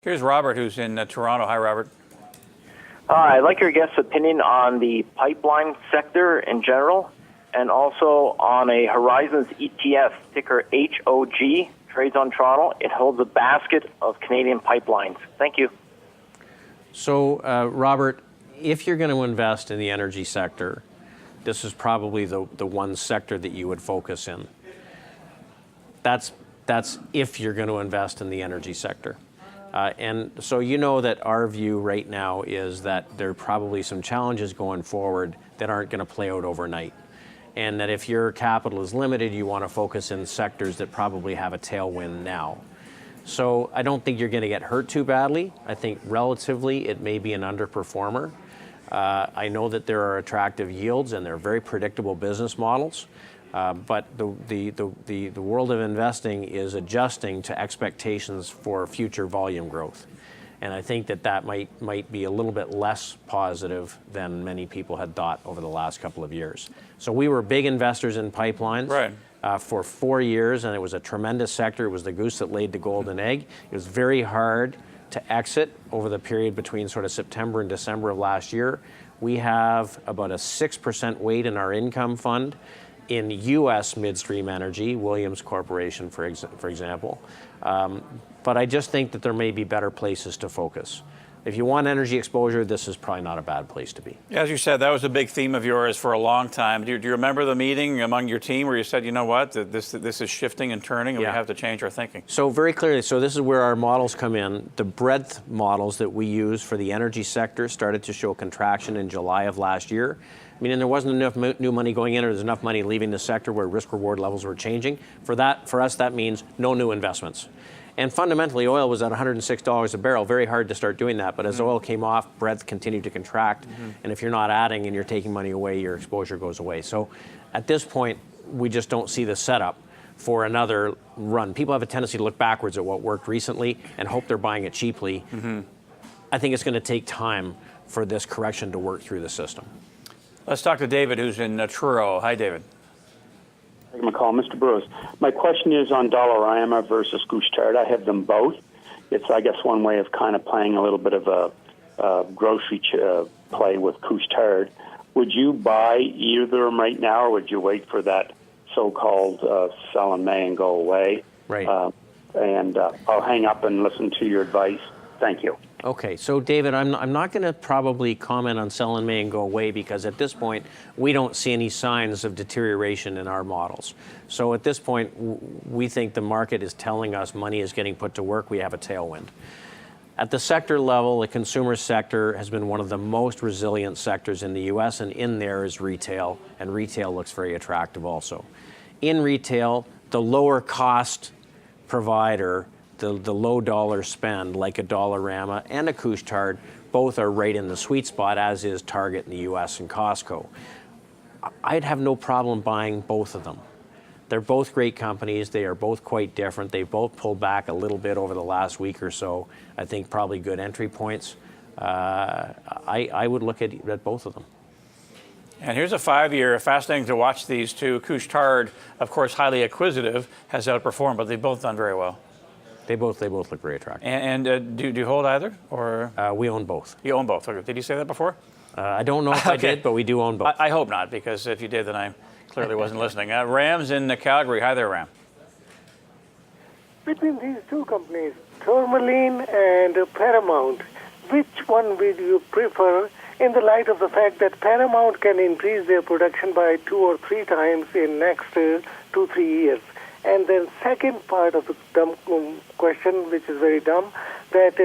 Here's Robert, who's in Toronto. Hi, Robert. I'd like your guest's opinion on the pipeline sector in general, and also on a Horizons ETF, ticker HOG, trades on Toronto. It holds a basket of Canadian pipelines. Thank you. So, Robert, if you're going to invest in the energy sector, this is probably the one sector that you would focus in. That's if you're going to invest in the energy sector. And so you know that our view right now is that there are probably some challenges going forward that aren't going to play out overnight. And that if your capital is limited, you want to focus in sectors that probably have a tailwind now. So I don't think you're going to get hurt too badly. I think relatively it may be an underperformer. I know that there are attractive yields and they're very predictable business models. But the world of investing is adjusting to expectations for future volume growth. And I think that might be a little bit less positive than many people had thought over the last couple of years. So we were big investors in pipelines. Right. For 4 years, and it was a tremendous sector. It was the goose that laid the golden egg. It was very hard to exit over the period between sort of September and December of last year. We have about a 6% weight in our income fund in U.S. midstream energy, Williams Corporation, for example. But I just think that there may be better places to focus. If you want energy exposure, this is probably not a bad place to be. As you said, that was a big theme of yours for a long time. Do you remember the meeting among your team where you said, you know what, this is shifting and turning and we have to change our thinking? So very clearly, so this is where our models come in. The breadth models that we use for the energy sector started to show contraction in July of last year. I mean, and there wasn't enough new money going in, or there's enough money leaving the sector where risk-reward levels were changing. For us, that means no new investments. And fundamentally, oil was at $106 a barrel. Very hard to start doing that. But as oil came off, breadth continued to contract. And if you're not adding and you're taking money away, your exposure goes away. So at this point, we just don't see the setup for another run. People have a tendency to look backwards at what worked recently and hope they're buying it cheaply. I think it's going to take time for this correction to work through the system. Let's talk to David, who's in Truro. Hi, David. Thank you, McCall. Mr. Burrows, my question is on Dollarama versus Couche-Tard. I have them both. It's, I guess, one way of kind of playing a little bit of a grocery play with Couche-Tard. Would you buy either of them right now, or would you wait for that so-called sell in May and go away? Right. And I'll hang up and listen to your advice. Thank you. Okay, so David, I'm not going to probably comment on sell in May and go away, because at this point, we don't see any signs of deterioration in our models. So at this point, we think the market is telling us money is getting put to work. We have a tailwind. At the sector level, the consumer sector has been one of the most resilient sectors in the U.S., and in there is retail, and retail looks very attractive also. In retail, the lower cost provider, the low dollar spend, like a Dollarama and a Couche-Tard, both are right in the sweet spot, as is Target in the U.S. and Costco. I'd have no problem buying both of them. They're both great companies. They are both quite different. They've both pulled back a little bit over the last week or so. I think probably good entry points. I would look at both of them. And here's a 5-year, fascinating to watch these two. Couche-Tard, of course, highly acquisitive, has outperformed, but they've both done very well. They both look very attractive. And do you hold either, or? We own both. You own both. Okay. Did you say that before? I don't know if I did, but we do own both. I hope not, because if you did, then I clearly wasn't listening. Ram's in Calgary. Hi there, Ram. Between these two companies, Tourmaline and Paramount, which one would you prefer, in the light of the fact that Paramount can increase their production by 2 or 3 times in next 2-3 years? And then second part of the dumb question, which is very dumb, that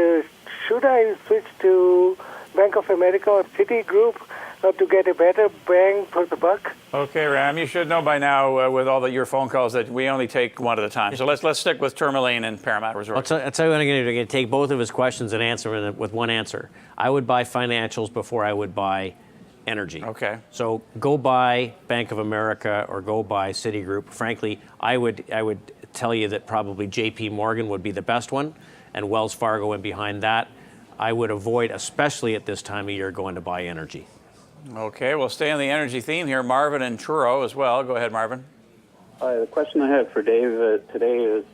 should I switch to Bank of America or Citigroup to get a better bang for the buck? Okay, Ram, you should know by now with all your phone calls that we only take one at a time. So let's stick with Tourmaline and Paramount Resorts. I'll tell you what I'm going to do. I'm going to take both of his questions and answer them with one answer. I would buy financials before I would buy energy. Okay. So go buy Bank of America or go buy Citigroup. Frankly, I would tell you that probably JP Morgan would be the best one, and Wells Fargo in behind that. I would avoid, especially at this time of year, going to buy energy. Okay, we'll stay on the energy theme here. Marvin and Truro as well. Go ahead, Marvin. Hi, the question I have for Dave today is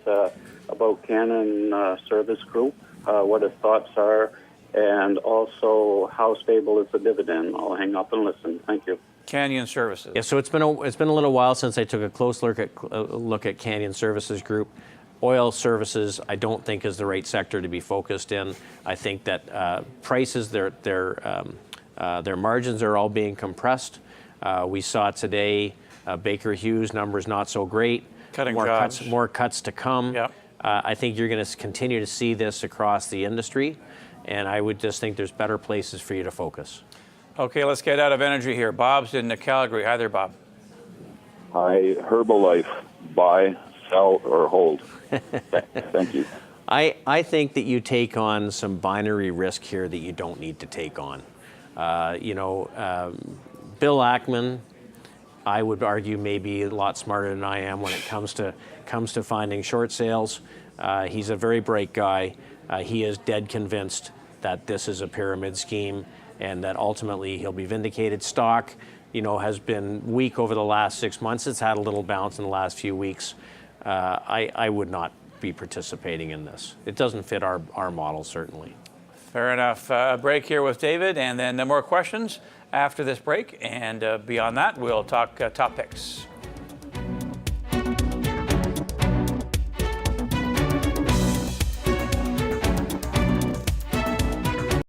about Canon Service Group. what his thoughts are, and also how stable is the dividend. I'll hang up and listen. Thank you. Canyon Services. Yeah, so it's been a little while since I took a close look at Canyon Services Group. Oil services, I don't think is the right sector to be focused in. I think that prices, their margins are all being compressed. We saw today Baker Hughes numbers not so great. Cutting more jobs. more cuts to come. Yep. I think you're going to continue to see this across the industry, and I would just think there's better places for you to focus. Okay, let's get out of energy here. Bob's in Calgary. Hi there, Bob. Hi, Herbalife, buy, sell, or hold. Thank you. I think that you take on some binary risk here that you don't need to take on. Bill Ackman, I would argue, maybe a lot smarter than I am when it comes to finding short sales. He's a very bright guy. He is dead convinced that this is a pyramid scheme and that ultimately he'll be vindicated. Stock, has been weak over the last 6 months. It's had a little bounce in the last few weeks. I would not be participating in this. It doesn't fit our model, certainly. Fair enough. Break here with David, and then more questions after this break. And beyond that, we'll talk top picks.